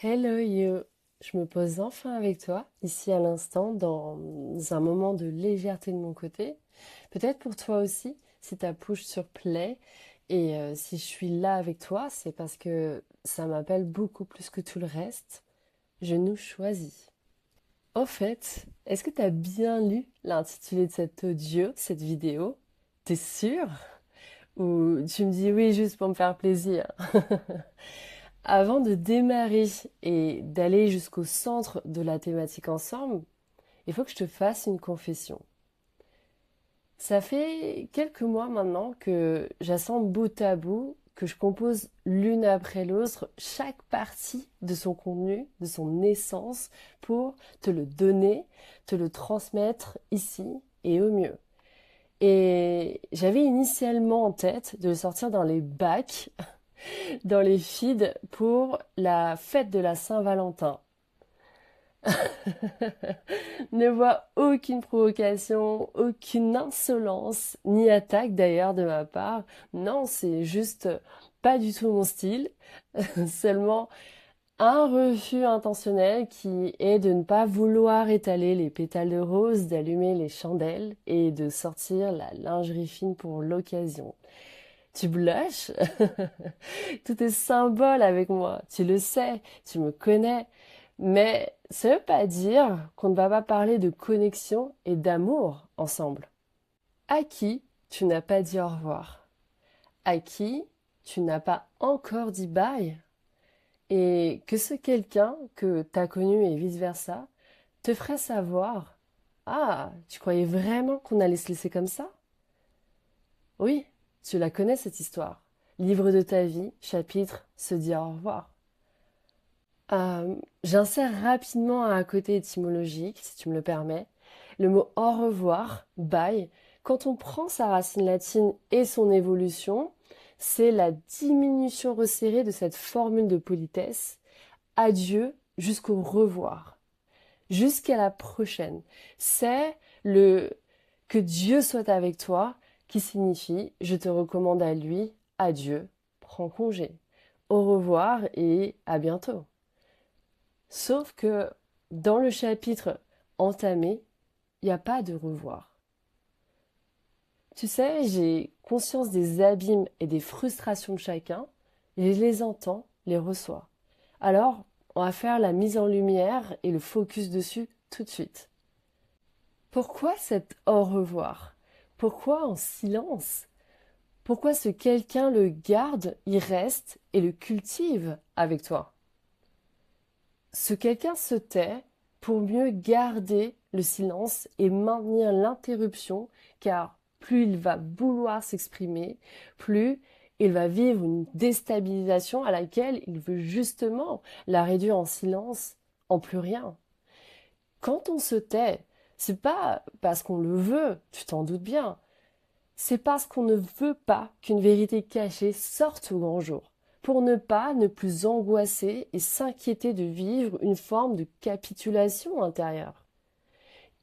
Hello you, je me pose enfin avec toi, ici à l'instant, dans un moment de légèreté de mon côté. Peut-être pour toi aussi, si tu push sur play et si je suis là avec toi, c'est parce que ça m'appelle beaucoup plus que tout le reste. Je nous choisis. Au fait, est-ce que tu as bien lu l'intitulé de cet audio, cette vidéo? T'es sûr? Ou tu me dis oui juste pour me faire plaisir? Avant de démarrer et d'aller jusqu'au centre de la thématique ensemble, il faut que je te fasse une confession. Ça fait quelques mois maintenant que j'assemble bout à bout, que je compose l'une après l'autre chaque partie de son contenu, de son essence, pour te le donner, te le transmettre ici et au mieux. Et j'avais initialement en tête de le sortir dans les bacs dans les feeds pour la fête de la Saint-Valentin. Ne vois aucune provocation, aucune insolence, ni attaque d'ailleurs de ma part. Non, c'est juste pas du tout mon style. Seulement un refus intentionnel qui est de ne pas vouloir étaler les pétales de rose, d'allumer les chandelles et de sortir la lingerie fine pour l'occasion. Tu blushes? Tout est symbole avec moi. Tu le sais, tu me connais. Mais ça veut pas dire qu'on ne va pas parler de connexion et d'amour ensemble. À qui tu n'as pas dit au revoir? À qui tu n'as pas encore dit bye? Et que ce quelqu'un que t'as connu et vice-versa te ferait savoir, ah, tu croyais vraiment qu'on allait se laisser comme ça? Oui, tu la connais cette histoire. Livre de ta vie, chapitre, se dire au revoir. J'insère rapidement un côté étymologique, si tu me le permets. Le mot au revoir, bye, quand on prend sa racine latine et son évolution, c'est la diminution resserrée de cette formule de politesse. Adieu jusqu'au revoir. Jusqu'à la prochaine. C'est le que Dieu soit avec toi qui signifie je te recommande à lui, adieu, prends congé. Au revoir et à bientôt. Sauf que dans le chapitre entamé, il n'y a pas de revoir. Tu sais, j'ai conscience des abîmes et des frustrations de chacun, et je les entends, les reçois. Alors, on va faire la mise en lumière et le focus dessus tout de suite. Pourquoi cet au revoir? Pourquoi en silence? Pourquoi ce quelqu'un le garde, y reste et le cultive avec toi? Ce quelqu'un se tait pour mieux garder le silence et maintenir l'interruption, car plus il va vouloir s'exprimer, plus il va vivre une déstabilisation à laquelle il veut justement la réduire en silence, en plus rien. Quand on se tait, c'est pas parce qu'on le veut, tu t'en doutes bien, c'est parce qu'on ne veut pas qu'une vérité cachée sorte au grand jour, pour ne plus angoisser et s'inquiéter de vivre une forme de capitulation intérieure.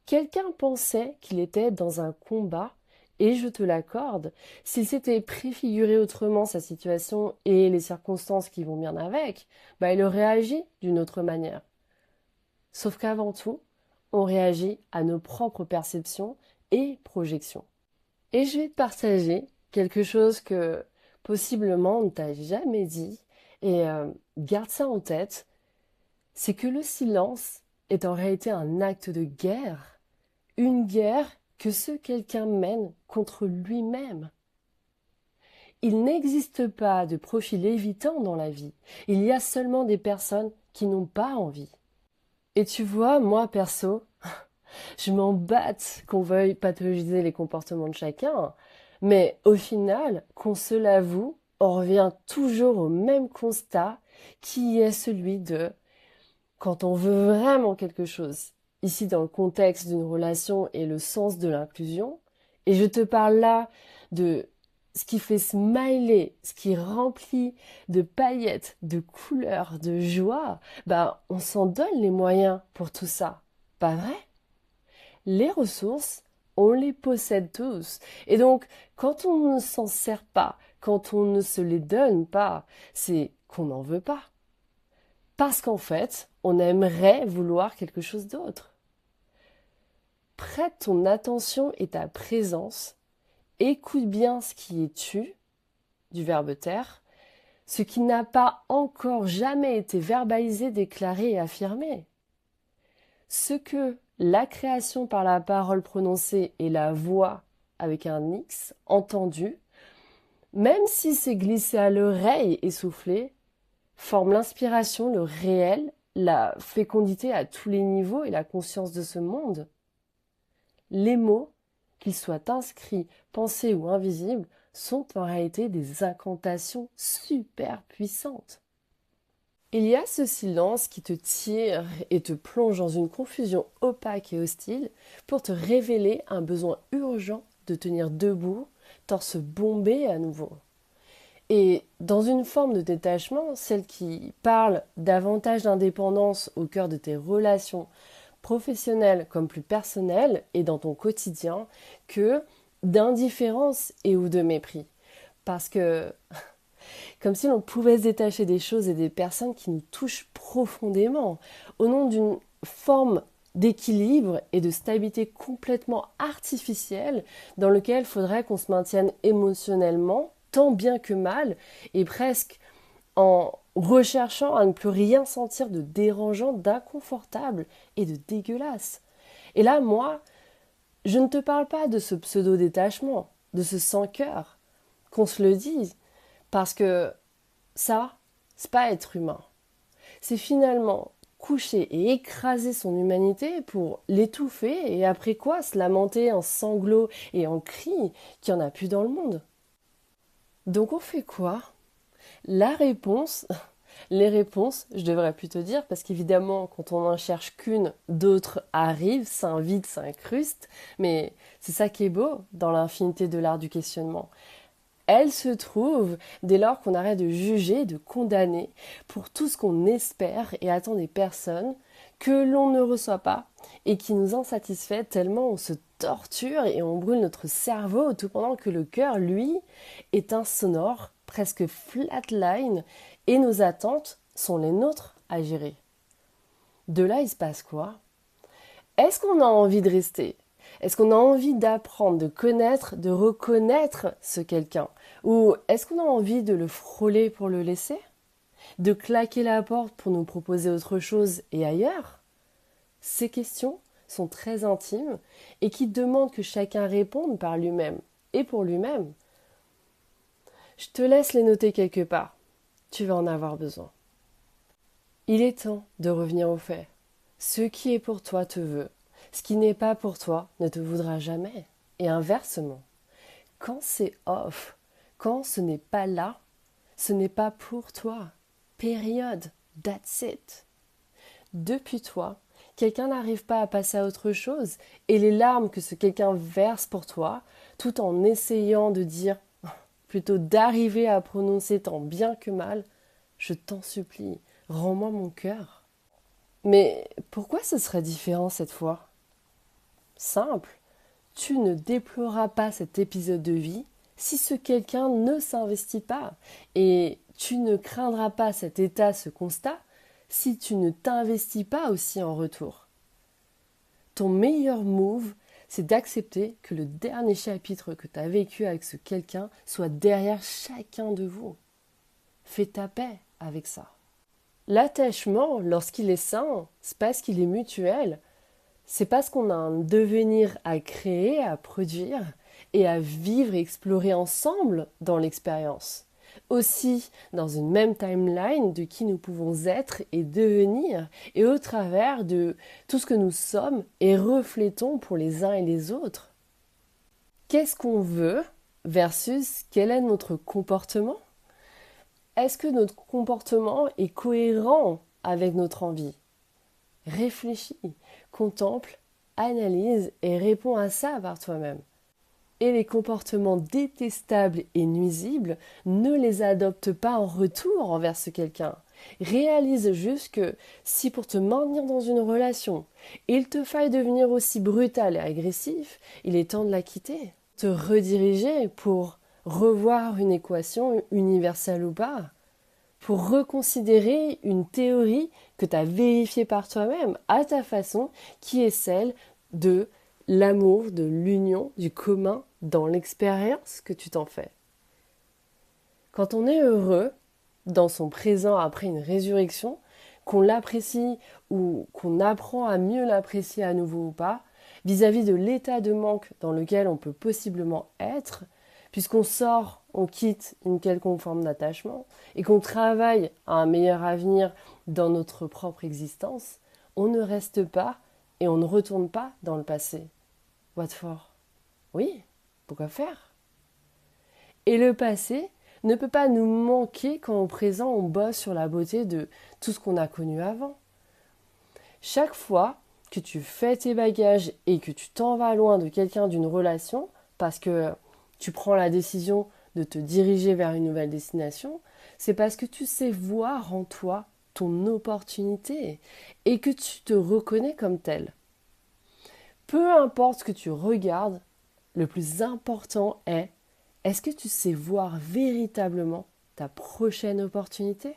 Quelqu'un pensait qu'il était dans un combat, et je te l'accorde, s'il s'était préfiguré autrement sa situation et les circonstances qui vont bien avec, il aurait agi d'une autre manière. Sauf qu'avant tout, on réagit à nos propres perceptions et projections. Et je vais te partager quelque chose que possiblement on ne t'a jamais dit, et garde ça en tête, c'est que le silence est en réalité un acte de guerre, une guerre que ce quelqu'un mène contre lui-même. Il n'existe pas de profil évitant dans la vie, il y a seulement des personnes qui n'ont pas envie. Et tu vois, moi perso, je m'en batte qu'on veuille pathologiser les comportements de chacun, mais au final, qu'on se l'avoue, on revient toujours au même constat qui est celui de quand on veut vraiment quelque chose, ici dans le contexte d'une relation et le sens de l'inclusion, et je te parle là de ce qui fait smiler, ce qui remplit de paillettes, de couleurs, de joie, on s'en donne les moyens pour tout ça. Pas vrai? Les ressources, on les possède tous. Et donc, quand on ne s'en sert pas, quand on ne se les donne pas, c'est qu'on n'en veut pas. Parce qu'en fait, on aimerait vouloir quelque chose d'autre. Prête ton attention et ta présence, écoute bien ce qui est tu, du verbe taire, ce qui n'a pas encore jamais été verbalisé, déclaré et affirmé. Ce que la création par la parole prononcée et la voix avec un X entendu, même si c'est glissé à l'oreille et soufflé, forme l'inspiration, le réel, la fécondité à tous les niveaux et la conscience de ce monde. Les mots, qu'ils soient inscrits, pensés ou invisibles, sont en réalité des incantations super puissantes. Il y a ce silence qui te tire et te plonge dans une confusion opaque et hostile pour te révéler un besoin urgent de tenir debout, torse bombé à nouveau. Et dans une forme de détachement, celle qui parle davantage d'indépendance au cœur de tes relations professionnelles comme plus personnelles et dans ton quotidien, que d'indifférence et ou de mépris. Parce que, comme si l'on pouvait se détacher des choses et des personnes qui nous touchent profondément, au nom d'une forme d'équilibre et de stabilité complètement artificielle dans lequel il faudrait qu'on se maintienne émotionnellement, tant bien que mal, et presque en recherchant à ne plus rien sentir de dérangeant, d'inconfortable et de dégueulasse. Et là, moi, je ne te parle pas de ce pseudo-détachement, de ce sans-cœur, qu'on se le dise, parce que ça, c'est pas être humain. C'est finalement coucher et écraser son humanité pour l'étouffer et après quoi se lamenter en sanglots et en cris qu'il n'y en a plus dans le monde. Donc on fait quoi? La réponse, les réponses, je devrais plutôt dire, parce qu'évidemment, quand on n'en cherche qu'une, d'autres arrivent, s'invitent, s'incrustent, mais c'est ça qui est beau dans l'infinité de l'art du questionnement. Elle se trouve dès lors qu'on arrête de juger, de condamner pour tout ce qu'on espère et attend des personnes que l'on ne reçoit pas et qui nous insatisfait tellement on se torture et on brûle notre cerveau tout pendant que le cœur, lui, est insonore, presque flatline et nos attentes sont les nôtres à gérer. De là, il se passe quoi? Est-ce qu'on a envie de rester? Est-ce qu'on a envie d'apprendre, de connaître, de reconnaître ce quelqu'un? Ou est-ce qu'on a envie de le frôler pour le laisser? De claquer la porte pour nous proposer autre chose et ailleurs? Ces questions sont très intimes et qui demandent que chacun réponde par lui-même et pour lui-même. Je te laisse les noter quelque part. Tu vas en avoir besoin. Il est temps de revenir aux faits. Ce qui est pour toi te veut. Ce qui n'est pas pour toi ne te voudra jamais. Et inversement, quand c'est off, quand ce n'est pas là, ce n'est pas pour toi. Période. That's it. Depuis toi, quelqu'un n'arrive pas à passer à autre chose et les larmes que ce quelqu'un verse pour toi, tout en essayant de dire, plutôt d'arriver à prononcer tant bien que mal, je t'en supplie, rends-moi mon cœur. Mais pourquoi ce serait différent cette fois? Simple, tu ne déploreras pas cet épisode de vie si ce quelqu'un ne s'investit pas, et tu ne craindras pas cet état, ce constat, si tu ne t'investis pas aussi en retour. Ton meilleur move, c'est d'accepter que le dernier chapitre que tu as vécu avec ce quelqu'un soit derrière chacun de vous. Fais ta paix avec ça. L'attachement, lorsqu'il est sain, c'est parce qu'il est mutuel. C'est parce qu'on a un devenir à créer, à produire et à vivre et explorer ensemble dans l'expérience. Aussi dans une même timeline de qui nous pouvons être et devenir et au travers de tout ce que nous sommes et reflétons pour les uns et les autres. Qu'est-ce qu'on veut versus quel est notre comportement? Est-ce que notre comportement est cohérent avec notre envie? Réfléchis, contemple, analyse et réponds à ça par toi-même. Et les comportements détestables et nuisibles, ne les adopte pas en retour envers ce quelqu'un. Réalise juste que si pour te maintenir dans une relation, il te faille devenir aussi brutal et agressif, il est temps de la quitter. Te rediriger pour revoir une équation universelle ou pas. pour reconsidérer une théorie que tu as vérifiée par toi-même à ta façon, qui est celle de l'amour, de l'union, du commun dans l'expérience que tu t'en fais. Quand on est heureux dans son présent après une résurrection, qu'on l'apprécie ou qu'on apprend à mieux l'apprécier à nouveau ou pas, vis-à-vis de l'état de manque dans lequel on peut possiblement être, puisqu'on sort, on quitte une quelconque forme d'attachement et qu'on travaille à un meilleur avenir dans notre propre existence, on ne reste pas et on ne retourne pas dans le passé. What for? Oui, pourquoi faire? Et le passé ne peut pas nous manquer quand au présent on bosse sur la beauté de tout ce qu'on a connu avant. Chaque fois que tu fais tes bagages et que tu t'en vas loin de quelqu'un, d'une relation, parce que tu prends la décision de te diriger vers une nouvelle destination, c'est parce que tu sais voir en toi ton opportunité et que tu te reconnais comme tel. Peu importe ce que tu regardes, le plus important est-ce que tu sais voir véritablement ta prochaine opportunité?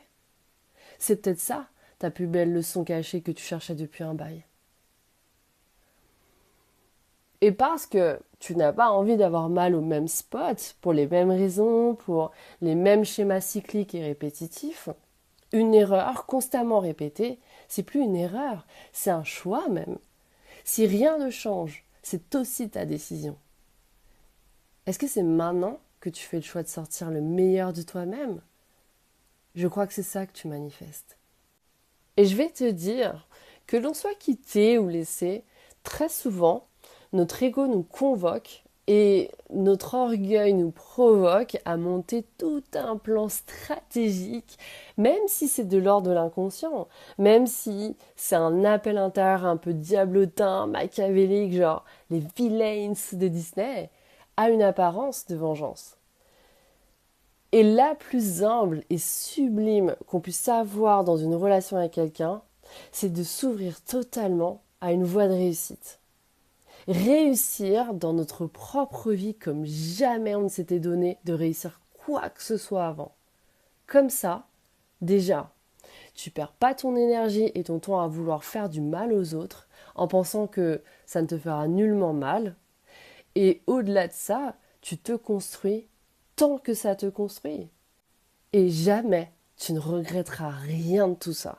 C'est peut-être ça, ta plus belle leçon cachée que tu cherchais depuis un bail. Et parce que tu n'as pas envie d'avoir mal au même spot, pour les mêmes raisons, pour les mêmes schémas cycliques et répétitifs, une erreur constamment répétée, c'est plus une erreur, c'est un choix même. Si rien ne change, c'est aussi ta décision. Est-ce que c'est maintenant que tu fais le choix de sortir le meilleur de toi-même? Je crois que c'est ça que tu manifestes. Et je vais te dire que l'on soit quitté ou laissé, très souvent, notre ego nous convoque et notre orgueil nous provoque à monter tout un plan stratégique, même si c'est de l'ordre de l'inconscient, même si c'est un appel intérieur un peu diablotin, machiavélique, genre les villains de Disney, à une apparence de vengeance. Et la plus humble et sublime qu'on puisse avoir dans une relation avec quelqu'un, c'est de s'ouvrir totalement à une voie de réussite. Réussir dans notre propre vie comme jamais on ne s'était donné de réussir quoi que ce soit avant. Comme ça, déjà, tu perds pas ton énergie et ton temps à vouloir faire du mal aux autres en pensant que ça ne te fera nullement mal. Et au-delà de ça, tu te construis tant que ça te construit. Et jamais tu ne regretteras rien de tout ça.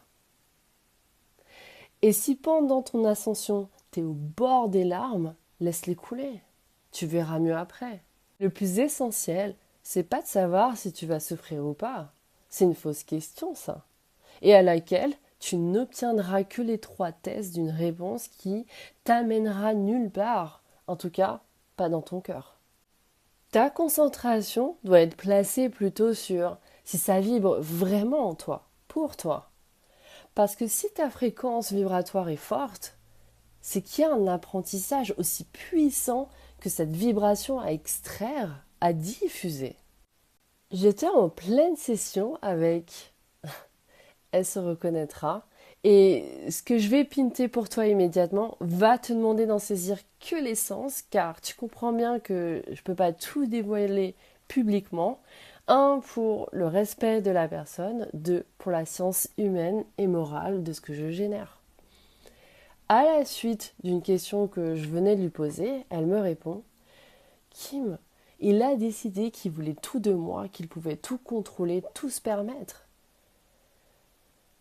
Et si pendant ton ascension, tu es au bord des larmes, laisse-les couler. Tu verras mieux après. Le plus essentiel, c'est pas de savoir si tu vas souffrir ou pas. C'est une fausse question, ça. Et à laquelle tu n'obtiendras que l'étroitesse d'une réponse qui t'amènera nulle part. En tout cas, pas dans ton cœur. Ta concentration doit être placée plutôt sur si ça vibre vraiment en toi, pour toi. Parce que si ta fréquence vibratoire est forte, c'est qu'il y a un apprentissage aussi puissant que cette vibration à extraire, à diffuser. J'étais en pleine session avec Elle se reconnaîtra. Et ce que je vais pinter pour toi immédiatement va te demander d'en saisir que l'essence, car tu comprends bien que je ne peux pas tout dévoiler publiquement. Un, pour le respect de la personne. Deux, pour la science humaine et morale de ce que je génère. À la suite d'une question que je venais de lui poser, elle me répond « Kim, il a décidé qu'il voulait tout de moi, qu'il pouvait tout contrôler, tout se permettre. »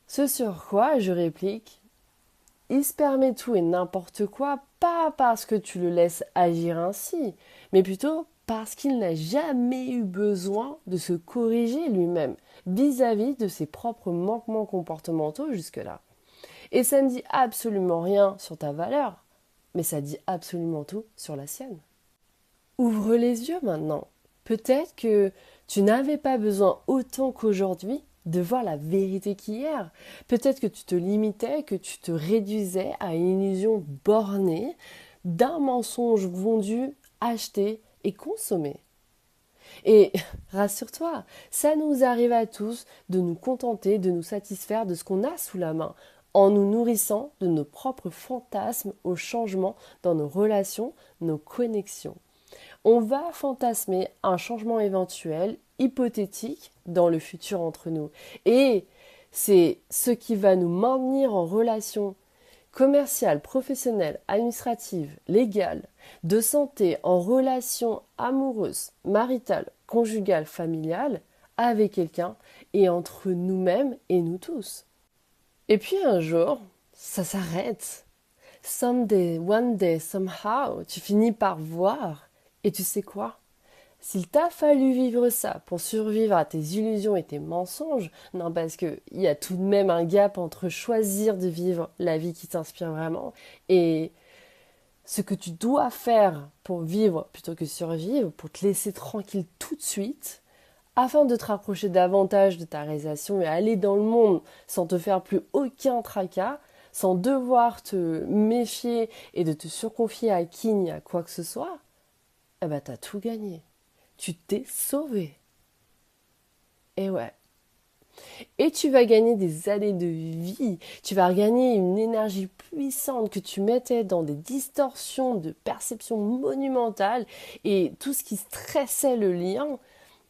Ce sur quoi je réplique « Il se permet tout et n'importe quoi, pas parce que tu le laisses agir ainsi, mais plutôt parce qu'il n'a jamais eu besoin de se corriger lui-même vis-à-vis de ses propres manquements comportementaux jusque-là. Et ça ne dit absolument rien sur ta valeur, mais ça dit absolument tout sur la sienne. Ouvre les yeux maintenant. Peut-être que tu n'avais pas besoin autant qu'aujourd'hui de voir la vérité qu'hier. Peut-être que tu te limitais, que tu te réduisais à une illusion bornée d'un mensonge vendu, acheté et consommé. Et rassure-toi, ça nous arrive à tous de nous contenter, de nous satisfaire de ce qu'on a sous la main, en nous nourrissant de nos propres fantasmes au changement dans nos relations, nos connexions. On va fantasmer un changement éventuel hypothétique dans le futur entre nous. Et c'est ce qui va nous maintenir en relation commerciale, professionnelle, administrative, légale, de santé, en relation amoureuse, maritale, conjugale, familiale, avec quelqu'un et entre nous-mêmes et nous tous. Et puis un jour, ça s'arrête. Someday, one day, somehow, tu finis par voir. Et tu sais quoi? S'il t'a fallu vivre ça pour survivre à tes illusions et tes mensonges, non, parce qu'il y a tout de même un gap entre choisir de vivre la vie qui t'inspire vraiment et ce que tu dois faire pour vivre plutôt que survivre, pour te laisser tranquille tout de suite, afin de te rapprocher davantage de ta réalisation et aller dans le monde sans te faire plus aucun tracas, sans devoir te méfier et de te surconfier à qui ni à quoi que ce soit, eh ben t'as tout gagné. Tu t'es sauvé. Et ouais. Et tu vas gagner des années de vie. Tu vas regagner une énergie puissante que tu mettais dans des distorsions de perception monumentales et tout ce qui stressait le lien,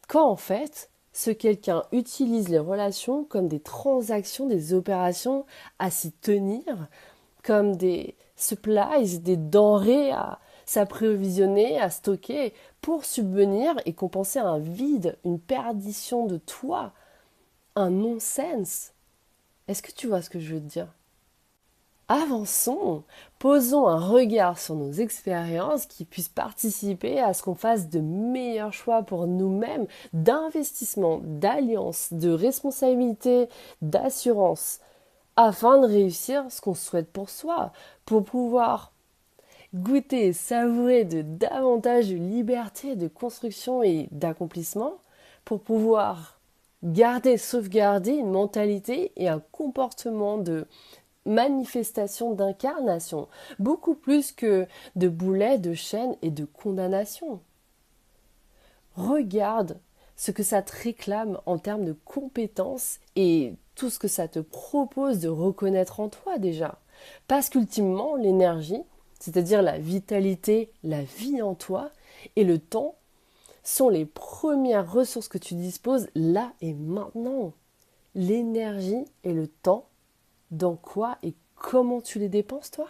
quand en fait, ce quelqu'un utilise les relations comme des transactions, des opérations à s'y tenir, comme des supplies, des denrées à s'approvisionner, à stocker, pour subvenir et compenser un vide, une perdition de toi, un non-sens. Est-ce que tu vois ce que je veux te dire? Avançons, posons un regard sur nos expériences qui puissent participer à ce qu'on fasse de meilleurs choix pour nous-mêmes, d'investissement, d'alliance, de responsabilité, d'assurance, afin de réussir ce qu'on souhaite pour soi, pour pouvoir goûter et savourer de davantage de liberté, de construction et d'accomplissement, pour pouvoir garder, sauvegarder une mentalité et un comportement de manifestation d'incarnation, beaucoup plus que de boulets, de chaînes et de condamnation. Regarde ce que ça te réclame en termes de compétences et tout ce que ça te propose de reconnaître en toi déjà. Parce qu'ultimement, l'énergie, c'est-à-dire la vitalité, la vie en toi et le temps, sont les premières ressources que tu disposes là et maintenant. L'énergie et le temps, dans quoi et comment tu les dépenses, toi?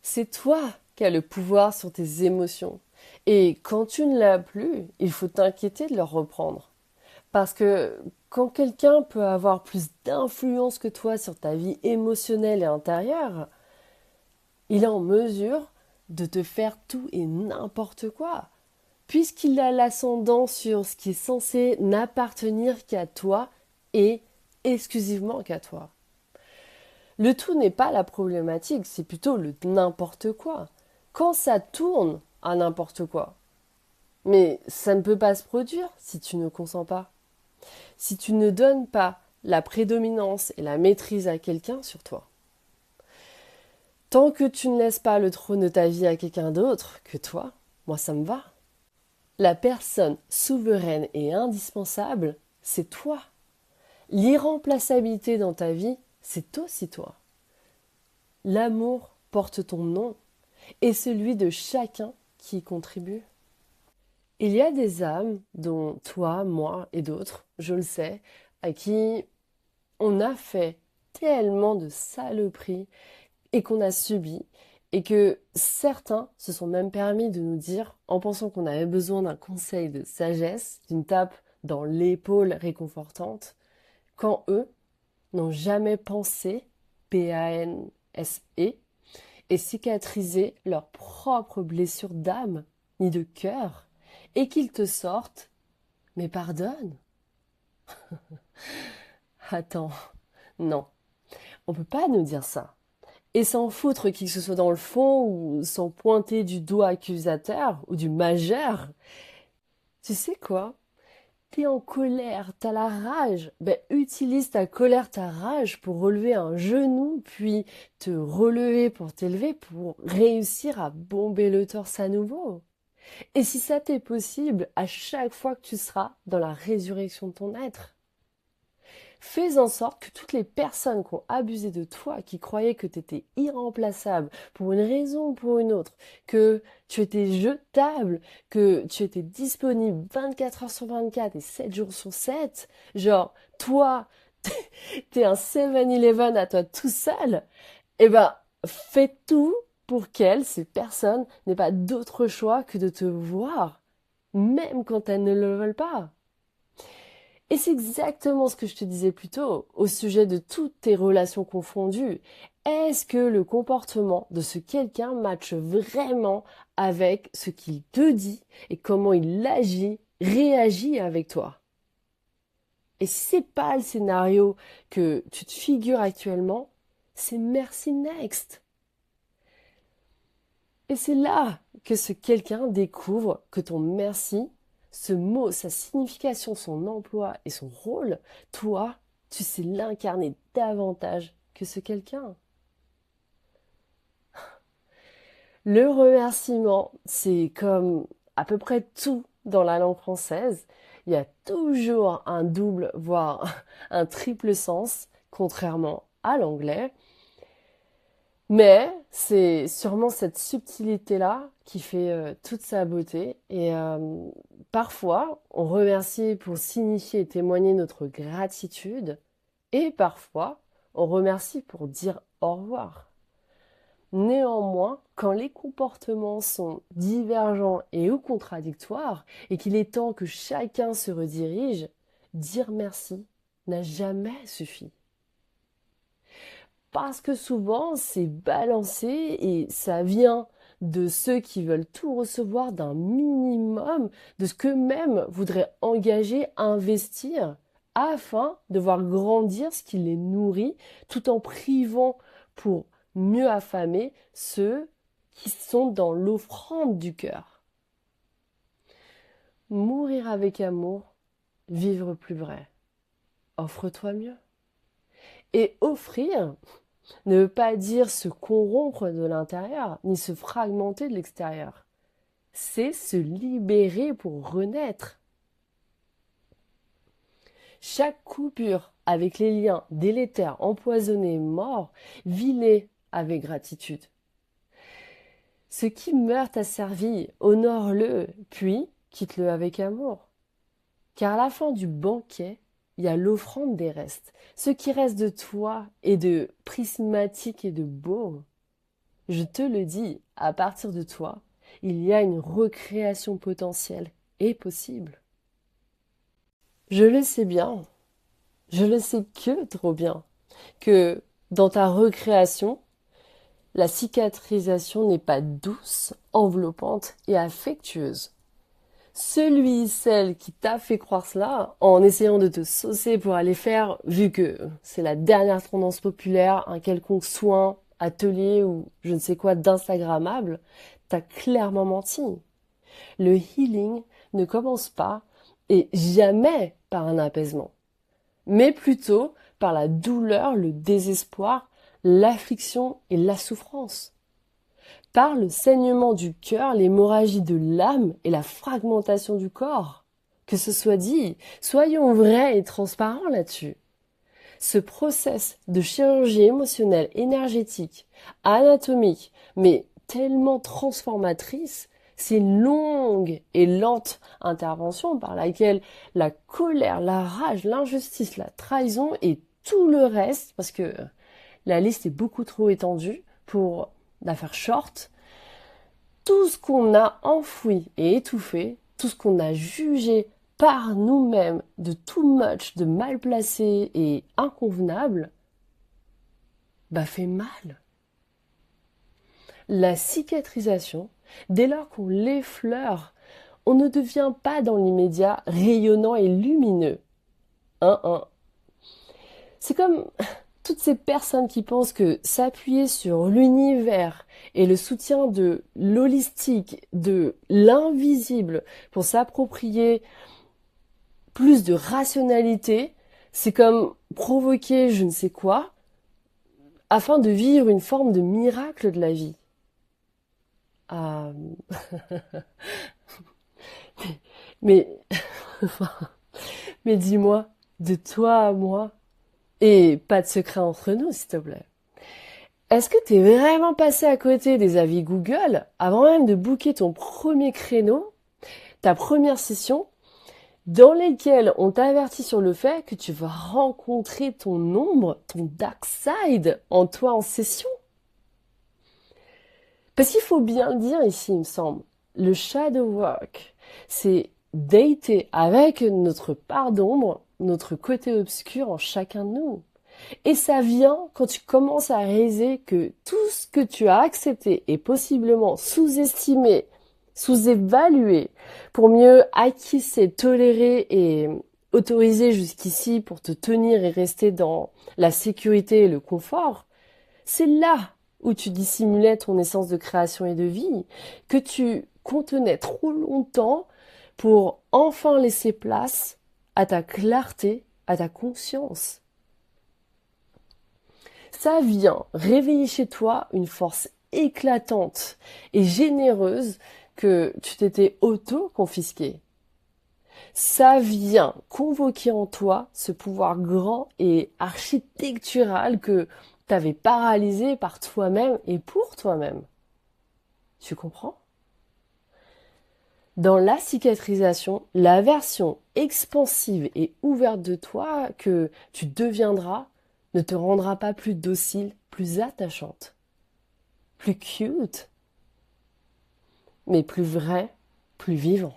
C'est toi qui as le pouvoir sur tes émotions. Et quand tu ne l'as plus, il faut t'inquiéter de leur reprendre. Parce que quand quelqu'un peut avoir plus d'influence que toi sur ta vie émotionnelle et intérieure, il est en mesure de te faire tout et n'importe quoi, puisqu'il a l'ascendant sur ce qui est censé n'appartenir qu'à toi et exclusivement qu'à toi. Le tout n'est pas la problématique, c'est plutôt le n'importe quoi. Quand ça tourne à n'importe quoi. Mais ça ne peut pas se produire si tu ne consens pas. Si tu ne donnes pas la prédominance et la maîtrise à quelqu'un sur toi. Tant que tu ne laisses pas le trône de ta vie à quelqu'un d'autre que toi, moi ça me va. La personne souveraine et indispensable, c'est toi. L'irremplaçabilité dans ta vie, c'est aussi toi. L'amour porte ton nom et celui de chacun qui y contribue. Il y a des âmes, dont toi, moi et d'autres, je le sais, à qui on a fait tellement de saloperies et qu'on a subi, et que certains se sont même permis de nous dire, en pensant qu'on avait besoin d'un conseil de sagesse, d'une tape dans l'épaule réconfortante, quand eux n'ont jamais pensé, P-A-N-S-E, et cicatriser leurs propres blessures d'âme, ni de cœur, et qu'ils te sortent, mais pardonne. Attends, non, on peut pas nous dire ça. Et sans foutre qui que ce soit dans le fond, ou sans pointer du doigt accusateur, ou du majeur. Tu sais quoi? T'es en colère, t'as la rage. Ben, utilise ta colère, ta rage pour relever un genou, puis te relever pour t'élever, pour réussir à bomber le torse à nouveau. Et si ça t'est possible, à chaque fois que tu seras dans la résurrection de ton être. Fais en sorte que toutes les personnes qui ont abusé de toi, qui croyaient que tu étais irremplaçable pour une raison ou pour une autre, que tu étais jetable, que tu étais disponible 24 heures sur 24 et 7 jours sur 7, genre, toi, t'es un 7-Eleven à toi tout seul, eh ben, fais tout pour qu'elles, ces personnes, n'aient pas d'autre choix que de te voir, même quand elles ne le veulent pas. Et c'est exactement ce que je te disais plus tôt, au sujet de toutes tes relations confondues. Est-ce que le comportement de ce quelqu'un matche vraiment avec ce qu'il te dit et comment il agit, réagit avec toi? Et si c'est pas le scénario que tu te figures actuellement, c'est merci next. Et c'est là que ce quelqu'un découvre que ton merci, ce mot, sa signification, son emploi et son rôle, toi, tu sais l'incarner davantage que ce quelqu'un. Le remerciement, c'est comme à peu près tout dans la langue française. Il y a toujours un double, voire un triple sens, contrairement à l'anglais. Mais c'est sûrement cette subtilité-là qui fait toute sa beauté. Et parfois, on remercie pour signifier et témoigner notre gratitude. Et parfois, on remercie pour dire au revoir. Néanmoins, quand les comportements sont divergents et ou contradictoires, et qu'il est temps que chacun se redirige, dire merci n'a jamais suffi. Parce que souvent, c'est balancé et ça vient de ceux qui veulent tout recevoir d'un minimum de ce qu'eux-mêmes voudraient engager, investir, afin de voir grandir ce qui les nourrit, tout en privant pour mieux affamer ceux qui sont dans l'offrande du cœur. Mourir avec amour, vivre plus vrai. Offre-toi mieux. Et offrir, ne veut pas dire se corrompre de l'intérieur, ni se fragmenter de l'extérieur. C'est se libérer pour renaître. Chaque coupure avec les liens délétères, empoisonnés, morts, vis-les avec gratitude. Ce qui meurt t'a servi, honore-le, puis quitte-le avec amour. Car à la fin du banquet, il y a l'offrande des restes. Ce qui reste de toi est de prismatique et de beau. Je te le dis, à partir de toi, il y a une recréation potentielle et possible. Je le sais bien, je le sais que trop bien, que dans ta recréation, la cicatrisation n'est pas douce, enveloppante et affectueuse. Celui, celle qui t'a fait croire cela, en essayant de te saucer pour aller faire, vu que c'est la dernière tendance populaire, un quelconque soin, atelier ou je ne sais quoi d'instagrammable, t'as clairement menti. Le healing ne commence pas, et jamais par un apaisement, mais plutôt par la douleur, le désespoir, l'affliction et la souffrance. Par le saignement du cœur, l'hémorragie de l'âme et la fragmentation du corps. Que ce soit dit, soyons vrais et transparents là-dessus. Ce process de chirurgie émotionnelle, énergétique, anatomique, mais tellement transformatrice, c'est une longue et lente intervention par laquelle la colère, la rage, l'injustice, la trahison et tout le reste, parce que la liste est beaucoup trop étendue pour la faire short, tout ce qu'on a enfoui et étouffé, tout ce qu'on a jugé par nous-mêmes de too much, de mal placé et inconvenable, bah fait mal. La cicatrisation, dès lors qu'on l'effleure, on ne devient pas dans l'immédiat rayonnant et lumineux. C'est comme toutes ces personnes qui pensent que s'appuyer sur l'univers et le soutien de l'holistique, de l'invisible, pour s'approprier plus de rationalité, c'est comme provoquer je ne sais quoi afin de vivre une forme de miracle de la vie. Ah, mais, mais dis-moi, de toi à moi, Et pas de secret entre nous, s'il te plaît. Est-ce que t'es vraiment passé à côté des avis Google avant même de booker ton premier créneau, ta première session, dans lesquels on t'avertit sur le fait que tu vas rencontrer ton ombre, ton dark side en toi en session? Parce qu'il faut bien le dire ici, il me semble. Le shadow work, c'est dater avec notre part d'ombre, notre côté obscur en chacun de nous. Et ça vient quand tu commences à réaliser que tout ce que tu as accepté est possiblement sous-estimé, sous-évalué, pour mieux acquiescer, tolérer et autoriser jusqu'ici pour te tenir et rester dans la sécurité et le confort. C'est là où tu dissimulais ton essence de création et de vie, que tu contenais trop longtemps pour enfin laisser place à ta clarté, à ta conscience. Ça vient réveiller chez toi une force éclatante et généreuse que tu t'étais auto-confisquée. Ça vient convoquer en toi ce pouvoir grand et architectural que t'avais paralysé par toi-même et pour toi-même. Tu comprends? Dans la cicatrisation, la version expansive et ouverte de toi que tu deviendras ne te rendra pas plus docile, plus attachante, plus cute, mais plus vrai, plus vivant.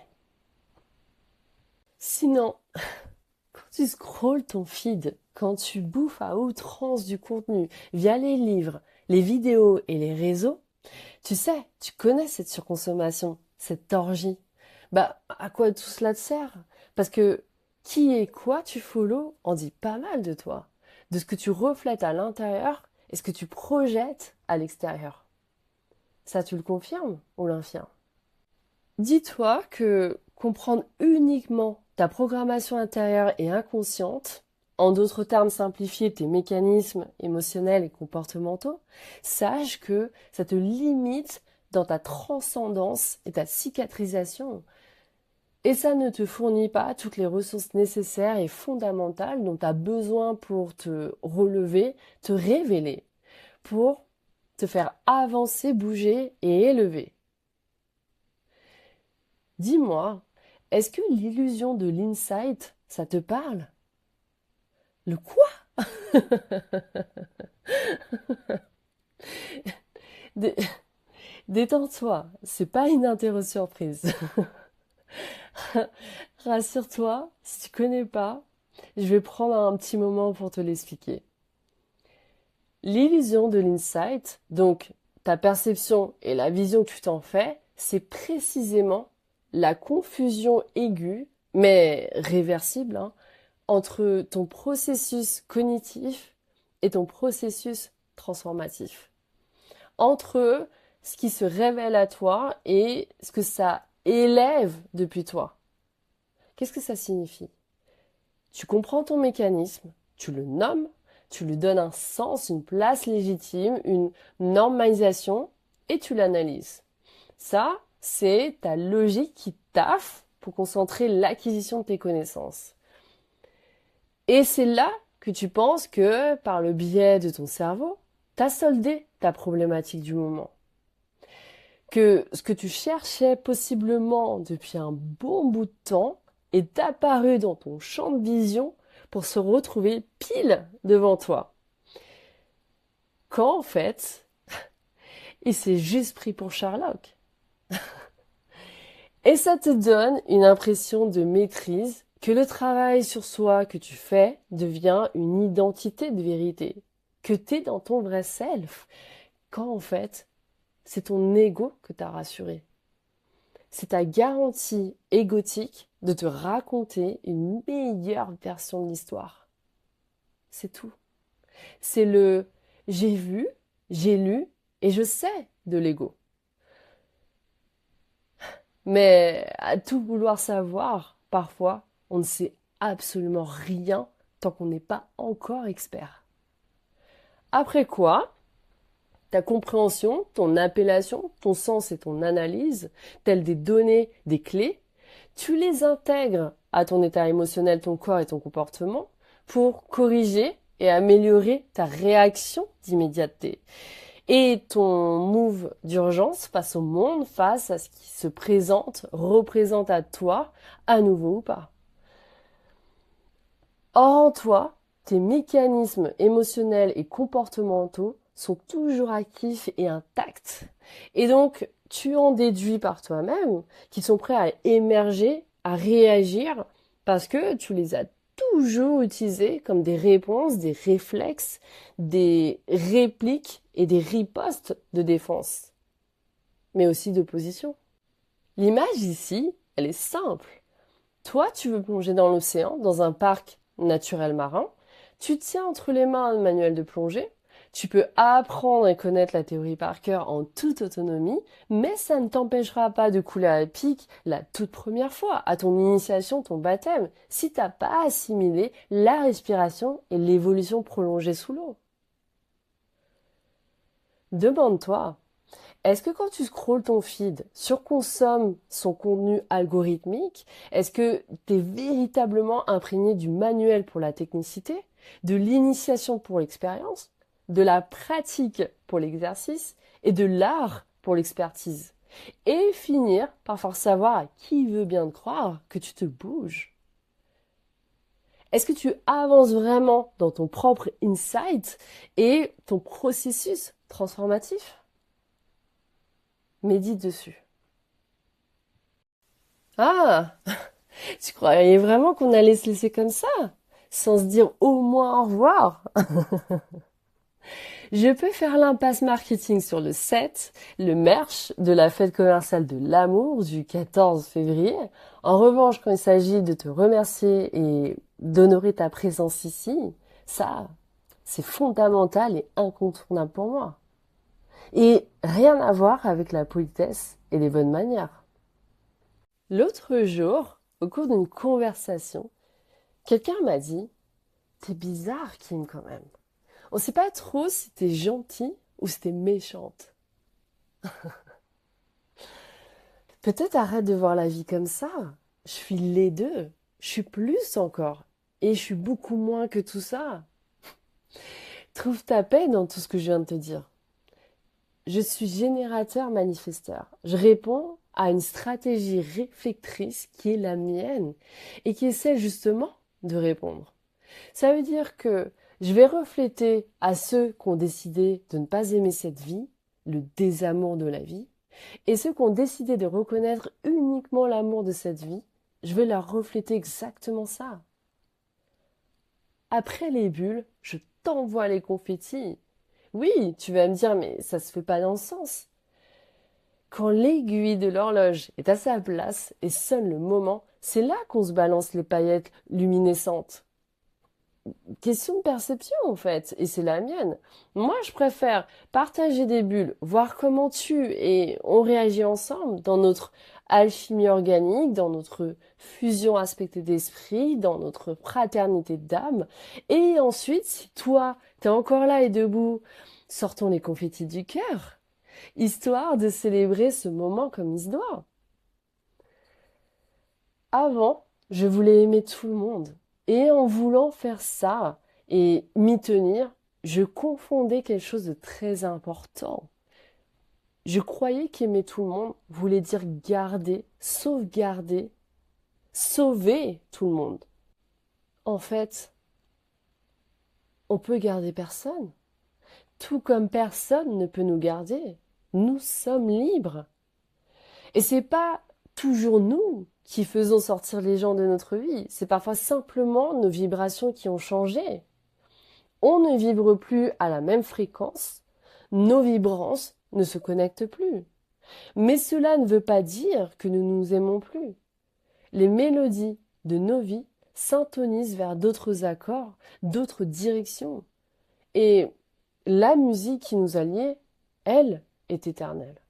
Sinon, quand tu scrolles ton feed, quand tu bouffes à outrance du contenu via les livres, les vidéos et les réseaux, tu sais, tu connais cette surconsommation, cette orgie. Bah, à quoi tout cela te sert? Parce que qui et quoi tu follow en dit pas mal de toi, de ce que tu reflètes à l'intérieur et ce que tu projettes à l'extérieur. Ça, tu le confirmes ou l'infirmes? Dis-toi que comprendre uniquement ta programmation intérieure et inconsciente, en d'autres termes simplifier tes mécanismes émotionnels et comportementaux, sache que ça te limite dans ta transcendance et ta cicatrisation. Et ça ne te fournit pas toutes les ressources nécessaires et fondamentales dont tu as besoin pour te relever, te révéler, pour te faire avancer, bouger et élever. Dis-moi, est-ce que l'illusion de l'insight, ça te parle? Le quoi? Dé- Détends-toi, c'est pas une interro surprise. Rassure-toi, si tu connais pas, je vais prendre un petit moment pour te l'expliquer. L'illusion de l'insight, donc ta perception et la vision que tu t'en fais, c'est précisément la confusion aiguë, mais réversible, hein, entre ton processus cognitif et ton processus transformatif. Entre ce qui se révèle à toi et ce que ça élève depuis toi. Qu'est-ce que ça signifie? Tu comprends ton mécanisme, tu le nommes, tu lui donnes un sens, une place légitime, une normalisation et tu l'analyses. Ça, c'est ta logique qui taffe pour concentrer l'acquisition de tes connaissances. Et c'est là que tu penses que, par le biais de ton cerveau, t'as soldé ta problématique du moment. Que ce que tu cherchais possiblement depuis un bon bout de temps est apparu dans ton champ de vision pour se retrouver pile devant toi. Quand en fait, il s'est juste pris pour Sherlock. Et ça te donne une impression de maîtrise, que le travail sur soi que tu fais devient une identité de vérité, que t'es dans ton vrai self, quand en fait, c'est ton ego que t'as rassuré. C'est ta garantie égotique de te raconter une meilleure version de l'histoire. C'est tout. C'est le j'ai vu, j'ai lu et je sais de l'ego. Mais à tout vouloir savoir, parfois, on ne sait absolument rien tant qu'on n'est pas encore expert. Après quoi, ta compréhension, ton appellation, ton sens et ton analyse, telles des données, des clés, tu les intègres à ton état émotionnel, ton corps et ton comportement pour corriger et améliorer ta réaction d'immédiateté et ton move d'urgence face au monde, face à ce qui se présente, représente à toi, à nouveau ou pas. Or en toi, tes mécanismes émotionnels et comportementaux sont toujours actifs et intacts. Et donc, tu en déduis par toi-même qu'ils sont prêts à émerger, à réagir, parce que tu les as toujours utilisés comme des réponses, des réflexes, des répliques et des ripostes de défense, mais aussi d'opposition. L'image ici, elle est simple. Toi, tu veux plonger dans l'océan, dans un parc naturel marin. Tu tiens entre les mains un manuel de plongée. Tu peux apprendre et connaître la théorie par cœur en toute autonomie, mais ça ne t'empêchera pas de couler à pic la toute première fois, à ton initiation, ton baptême, si t'as pas assimilé la respiration et l'évolution prolongée sous l'eau. Demande-toi, est-ce que quand tu scrolles ton feed, surconsommes son contenu algorithmique? Est-ce que tu es véritablement imprégné du manuel pour la technicité, de l'initiation pour l'expérience, de la pratique pour l'exercice et de l'art pour l'expertise? Et finir par faire savoir à qui veut bien te croire que tu te bouges. Est-ce que tu avances vraiment dans ton propre insight et ton processus transformatif? Médite dessus. Ah, tu croyais vraiment qu'on allait se laisser comme ça, sans se dire au moins au revoir? Je peux faire l'impasse marketing sur le set, le merch de la fête commerciale de l'amour du 14 février. En revanche, quand il s'agit de te remercier et d'honorer ta présence ici, ça, c'est fondamental et incontournable pour moi. Et rien à voir avec la politesse et les bonnes manières. L'autre jour, au cours d'une conversation, quelqu'un m'a dit: t'es bizarre, Kim, quand même. On sait pas trop si t'es gentille ou si t'es méchante. Peut-être arrête de voir la vie comme ça. Je suis les deux. Je suis plus encore. Et je suis beaucoup moins que tout ça. Trouve ta paix dans tout ce que je viens de te dire. Je suis générateur-manifesteur. Je réponds à une stratégie réflectrice qui est la mienne et qui essaie justement de répondre. Ça veut dire que je vais refléter à ceux qui ont décidé de ne pas aimer cette vie, le désamour de la vie, et ceux qui ont décidé de reconnaître uniquement l'amour de cette vie, je vais leur refléter exactement ça. Après les bulles, je t'envoie les confettis. Oui, tu vas me dire, mais ça se fait pas dans le sens. Quand l'aiguille de l'horloge est à sa place et sonne le moment, c'est là qu'on se balance les paillettes luminescentes. Question de perception en fait, et c'est la mienne. Moi, je préfère partager des bulles, voir comment tu et on réagit ensemble dans notre alchimie organique, dans notre fusion aspectée d'esprit, dans notre fraternité d'âme. Et ensuite, si toi, t'es encore là et debout, sortons les confettis du cœur, histoire de célébrer ce moment comme il se doit. Avant, je voulais aimer tout le monde. Et en voulant faire ça et m'y tenir, je confondais quelque chose de très important. Je croyais qu'aimer tout le monde voulait dire garder, sauvegarder, sauver tout le monde. En fait, on peut garder personne, tout comme personne ne peut nous garder. Nous sommes libres. Et c'est pas toujours nous qui faisons sortir les gens de notre vie. C'est parfois simplement nos vibrations qui ont changé. On ne vibre plus à la même fréquence. Nos vibrances ne se connectent plus. Mais cela ne veut pas dire que nous nous aimons plus. Les mélodies de nos vies s'intonisent vers d'autres accords, d'autres directions. Et la musique qui nous a liés, elle, est éternelle.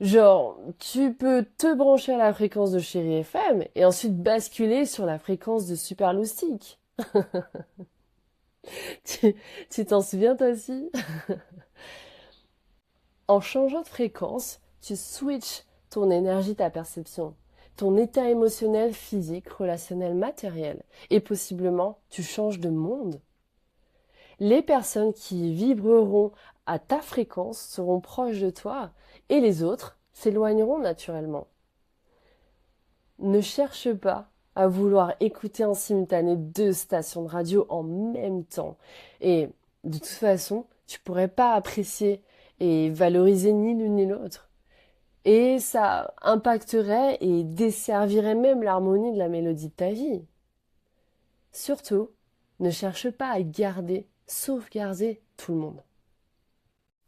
Genre, tu peux te brancher à la fréquence de Chéri FM et ensuite basculer sur la fréquence de Super Loustic. Tu t'en souviens toi aussi? En changeant de fréquence, tu switches ton énergie, ta perception, ton état émotionnel, physique, relationnel, matériel. Et possiblement, tu changes de monde. Les personnes qui vibreront à ta fréquence seront proches de toi et les autres s'éloigneront naturellement. Ne cherche pas à vouloir écouter en simultané 2 stations de radio en même temps. Et de toute façon, tu pourrais pas apprécier et valoriser ni l'une ni l'autre. Et ça impacterait et desservirait même l'harmonie de la mélodie de ta vie. Surtout, ne cherche pas à garder, sauvegarder tout le monde.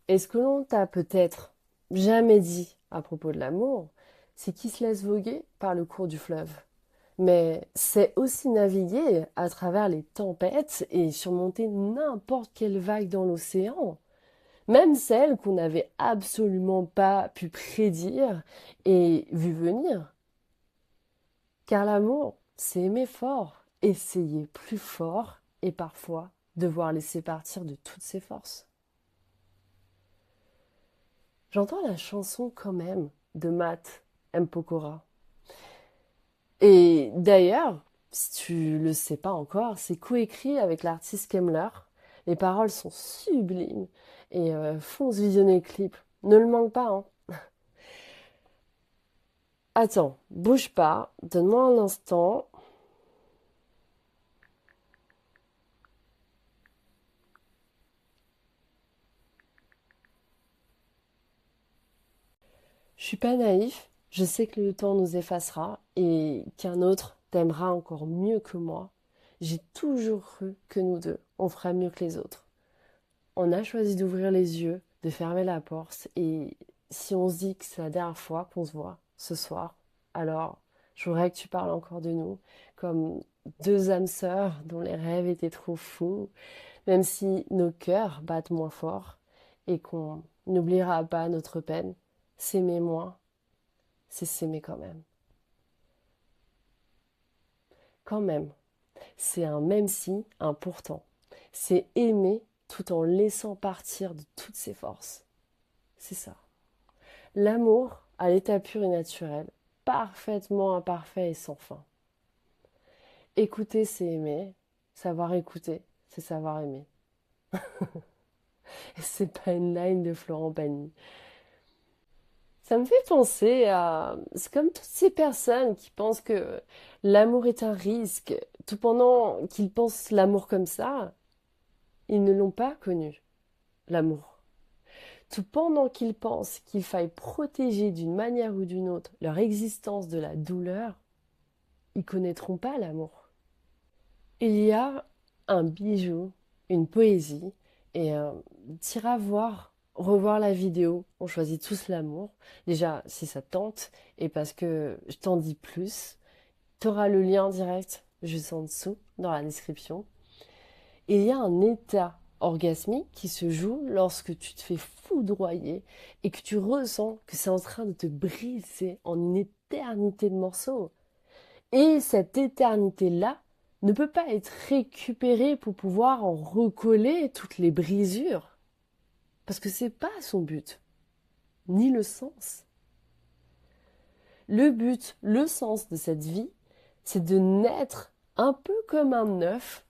Et ce que l'on t'a peut-être jamais dit à propos de l'amour, c'est qu'il se laisse voguer par le cours du fleuve. Mais c'est aussi naviguer à travers les tempêtes et surmonter n'importe quelle vague dans l'océan, même celles qu'on n'avait absolument pas pu prédire et vu venir. Car l'amour, c'est aimer fort, essayer plus fort et parfois devoir laisser partir de toutes ses forces. J'entends la chanson quand même de Matt M. Pokora. Et d'ailleurs, si tu le sais pas encore, c'est coécrit avec l'artiste Kemmler. Les paroles sont sublimes et fonce visionner le clip. Ne le manque pas, hein. Attends, bouge pas, donne-moi un instant. Je suis pas naïf, je sais que le temps nous effacera et qu'un autre t'aimera encore mieux que moi. J'ai toujours cru que nous deux, on fera mieux que les autres. On a choisi d'ouvrir les yeux, de fermer la porte, et si on se dit que c'est la dernière fois qu'on se voit ce soir, alors je voudrais que tu parles encore de nous, comme 2 âmes sœurs dont les rêves étaient trop fous, même si nos cœurs battent moins fort, et qu'on n'oubliera pas notre peine. S'aimer moins, c'est s'aimer quand même. Quand même, c'est un même si, un pourtant. C'est aimer tout en laissant partir de toutes ses forces. C'est ça. L'amour, à l'état pur et naturel, parfaitement imparfait et sans fin. Écouter, c'est aimer. Savoir écouter, c'est savoir aimer. Et c'est pas une line de Florent Pagny. Ça me fait penser à... C'est comme toutes ces personnes qui pensent que l'amour est un risque. Tout pendant qu'ils pensent l'amour comme ça, ils ne l'ont pas connu, l'amour. Tout pendant qu'ils pensent qu'il faille protéger d'une manière ou d'une autre leur existence de la douleur, ils connaîtront pas l'amour. Il y a un bijou, une poésie, et t'iras voir, revoir la vidéo. On choisit tous l'amour. Déjà, si ça te tente, et parce que je t'en dis plus, t'auras le lien direct juste en dessous dans la description. Il y a un état orgasmique qui se joue lorsque tu te fais foudroyer et que tu ressens que c'est en train de te briser en une éternité de morceaux. Et cette éternité-là ne peut pas être récupérée pour pouvoir en recoller toutes les brisures. Parce que c'est pas son but, ni le sens. Le but, le sens de cette vie, c'est de naître un peu comme un œuf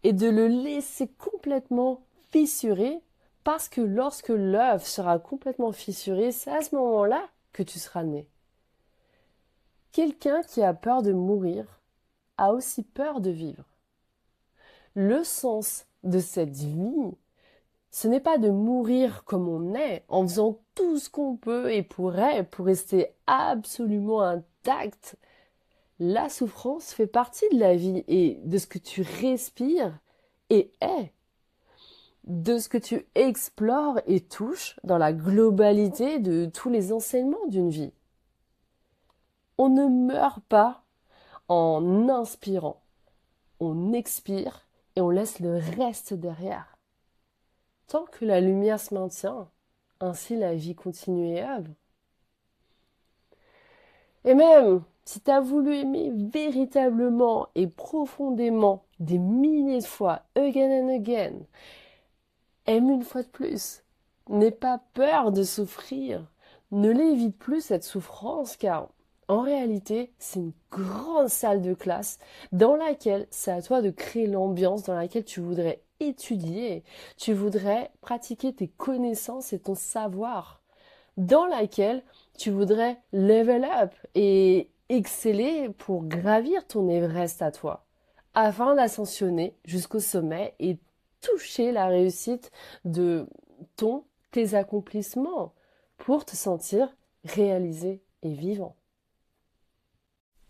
et de le laisser complètement fissurer parce que lorsque l'œuf sera complètement fissuré, c'est à ce moment-là que tu seras né. Quelqu'un qui a peur de mourir a aussi peur de vivre. Le sens de cette vie, ce n'est pas de mourir comme on est, en faisant tout ce qu'on peut et pourrait pour rester absolument intact. La souffrance fait partie de la vie et de ce que tu respires et es, de ce que tu explores et touches dans la globalité de tous les enseignements d'une vie. On ne meurt pas en inspirant, on expire et on laisse le reste derrière. Tant que la lumière se maintient, ainsi la vie continue et œuvre. Et même si tu as voulu aimer véritablement et profondément des milliers de fois, again and again, aime une fois de plus. N'aie pas peur de souffrir. Ne l'évite plus cette souffrance car En réalité, c'est une grande salle de classe dans laquelle c'est à toi de créer l'ambiance dans laquelle tu voudrais étudier, tu voudrais pratiquer tes connaissances et ton savoir, dans laquelle tu voudrais level up et exceller pour gravir ton Everest à toi, afin d'ascensionner jusqu'au sommet et toucher la réussite de tes accomplissements pour te sentir réalisé et vivant.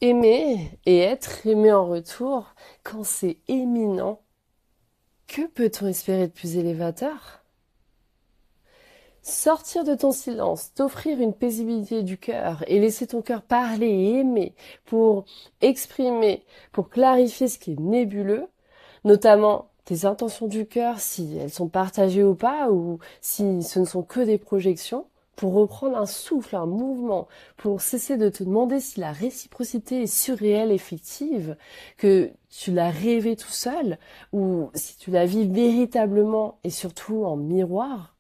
Aimer et être aimé en retour, quand c'est éminent, que peut-on espérer de plus élévateur? Sortir de ton silence, t'offrir une paisibilité du cœur et laisser ton cœur parler et aimer pour exprimer, pour clarifier ce qui est nébuleux, notamment tes intentions du cœur, si elles sont partagées ou pas, ou si ce ne sont que des projections, pour reprendre un souffle, un mouvement, pour cesser de te demander si la réciprocité est surréelle et fictive, que tu l'as rêvé tout seul, ou si tu la vis véritablement et surtout en miroir.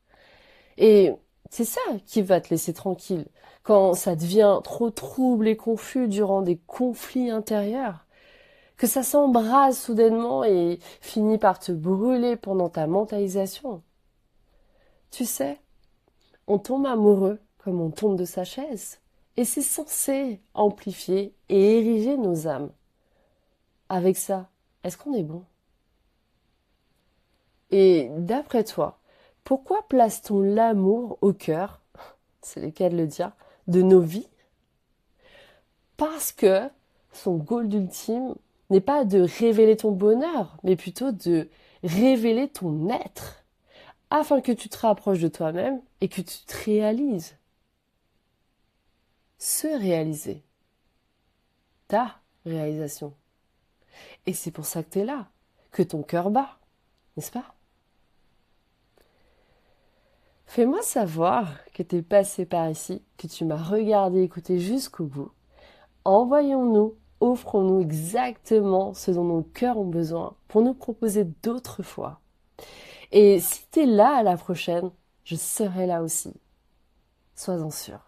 Et c'est ça qui va te laisser tranquille. Quand ça devient trop trouble et confus durant des conflits intérieurs, que ça s'embrase soudainement et finit par te brûler pendant ta mentalisation. Tu sais, on tombe amoureux comme on tombe de sa chaise. Et c'est censé amplifier et ériger nos âmes. Avec ça, est-ce qu'on est bon? Et d'après toi, pourquoi place-t-on l'amour au cœur, c'est le cas de le dire, de nos vies? Parce que son goal ultime n'est pas de révéler ton bonheur, mais plutôt de révéler ton être, afin que tu te rapproches de toi-même et que tu te réalises. Se réaliser. Ta réalisation. Et c'est pour ça que tu es là, que ton cœur bat, n'est-ce pas? Fais-moi savoir que tu es passé par ici, que tu m'as regardé, écouté jusqu'au bout. Envoyons-nous, offrons-nous exactement ce dont nos cœurs ont besoin pour nous proposer d'autres fois. Et si tu es là à la prochaine, je serai là aussi. Sois-en sûr.